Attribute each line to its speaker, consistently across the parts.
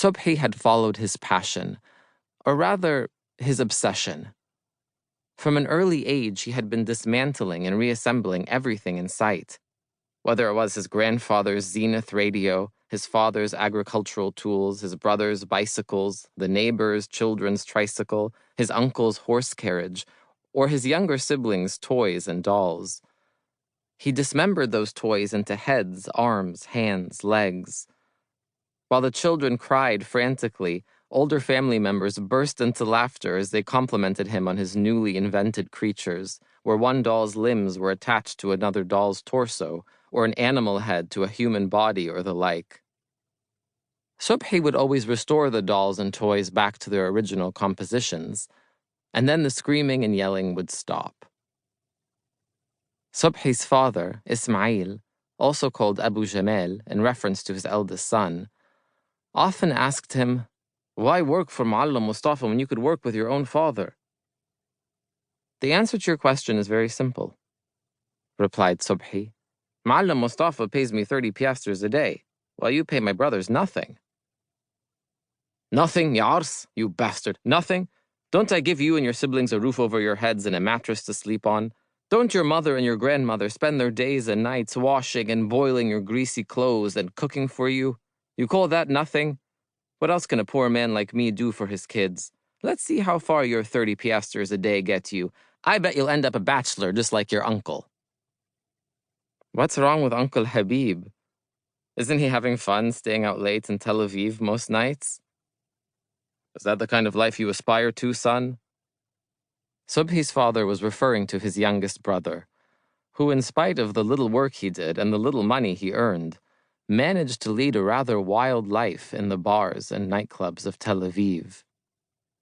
Speaker 1: Subhi had followed his passion, or rather, his obsession. From an early age, he had been dismantling and reassembling everything in sight. Whether it was his grandfather's Zenith radio, his father's agricultural tools, his brother's bicycles, the neighbor's children's tricycle, his uncle's horse carriage, or his younger siblings' toys and dolls. He dismembered those toys into heads, arms, hands, legs. While the children cried frantically, older family members burst into laughter as they complimented him on his newly invented creatures, where one doll's limbs were attached to another doll's torso, or an animal head to a human body or the like. Subhi would always restore the dolls and toys back to their original compositions, and then the screaming and yelling would stop. Subhi's father, Ismail, also called Abu Jamal in reference to his eldest son, often asked him, "Why work for Muallim Mustafa when you could work with your own father?" "The answer to your question is very simple," replied Subhi. "Muallim Mustafa pays me 30 piastres a day, while you pay my brothers nothing." "Nothing, ya ars, you bastard, nothing? Don't I give you and your siblings a roof over your heads and a mattress to sleep on? Don't your mother and your grandmother spend their days and nights washing and boiling your greasy clothes and cooking for you? You call that nothing? What else can a poor man like me do for his kids? Let's see how far your 30 piastres a day get you. I bet you'll end up a bachelor just like your uncle." "What's wrong with Uncle Habeeb? Isn't he having fun staying out late in Tel Aviv most nights? Is that the kind of life you aspire to, son?" Subhi's father was referring to his youngest brother, who, in spite of the little work he did and the little money he earned, managed to lead a rather wild life in the bars and nightclubs of Tel Aviv.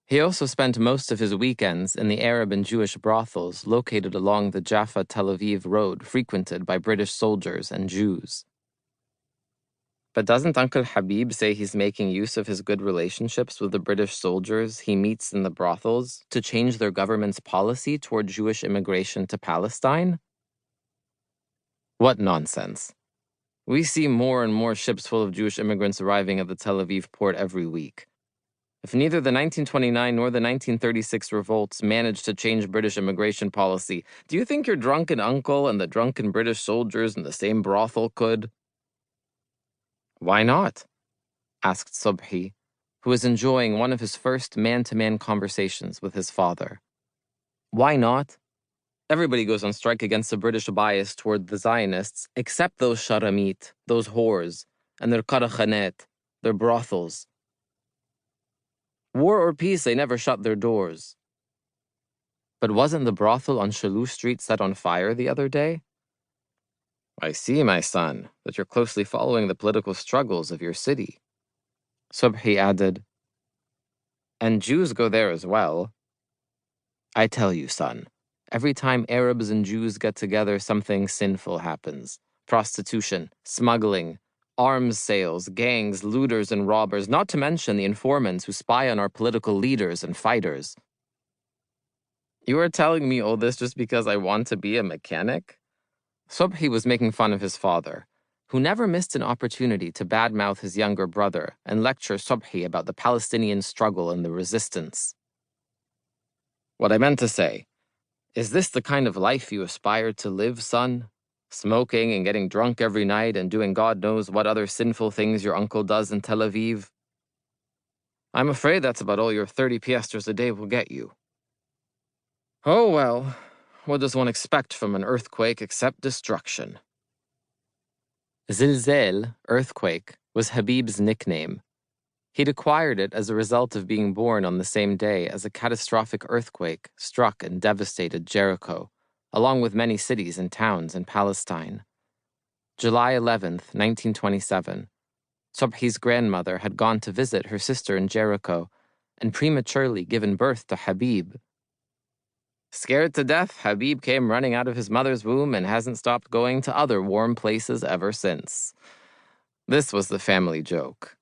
Speaker 1: He also spent most of his weekends in the Arab and Jewish brothels located along the Jaffa-Tel Aviv road frequented by British soldiers and Jews. But doesn't Uncle Habeeb say he's making use of his good relationships with the British soldiers he meets in the brothels to change their government's policy toward Jewish immigration to Palestine? What nonsense. We see more and more ships full of Jewish immigrants arriving at the Tel Aviv port every week. If neither the 1929 nor the 1936 revolts managed to change British immigration policy, do you think your drunken uncle and the drunken British soldiers in the same brothel could? "Why not?" asked Subhi, who was enjoying one of his first man-to-man conversations with his father. "Why not? Everybody goes on strike against the British bias toward the Zionists, except those sharamit, those whores, and their karakhanet, their brothels. War or peace, they never shut their doors." "But wasn't the brothel on Shalou Street set on fire the other day?" "I see, my son, that you're closely following the political struggles of your city." Subhi added, "And Jews go there as well." "I tell you, son, every time Arabs and Jews get together, something sinful happens. Prostitution, smuggling, arms sales, gangs, looters, and robbers, not to mention the informants who spy on our political leaders and fighters." "You are telling me all this just because I want to be a mechanic?" Subhi was making fun of his father, who never missed an opportunity to badmouth his younger brother and lecture Subhi about the Palestinian struggle and the resistance. "What I meant to say, is this the kind of life you aspire to live, son? Smoking and getting drunk every night and doing God knows what other sinful things your uncle does in Tel Aviv? I'm afraid that's about all your 30 piastres a day will get you." "Oh well, what does one expect from an earthquake except destruction?" Zilzal, earthquake, was Habeeb's nickname. He'd acquired it as a result of being born on the same day as a catastrophic earthquake struck and devastated Jericho, along with many cities and towns in Palestine. July 11th, 1927. Subhi's grandmother had gone to visit her sister in Jericho and prematurely given birth to Habeeb. Scared to death, Habeeb came running out of his mother's womb and hasn't stopped going to other warm places ever since. This was the family joke.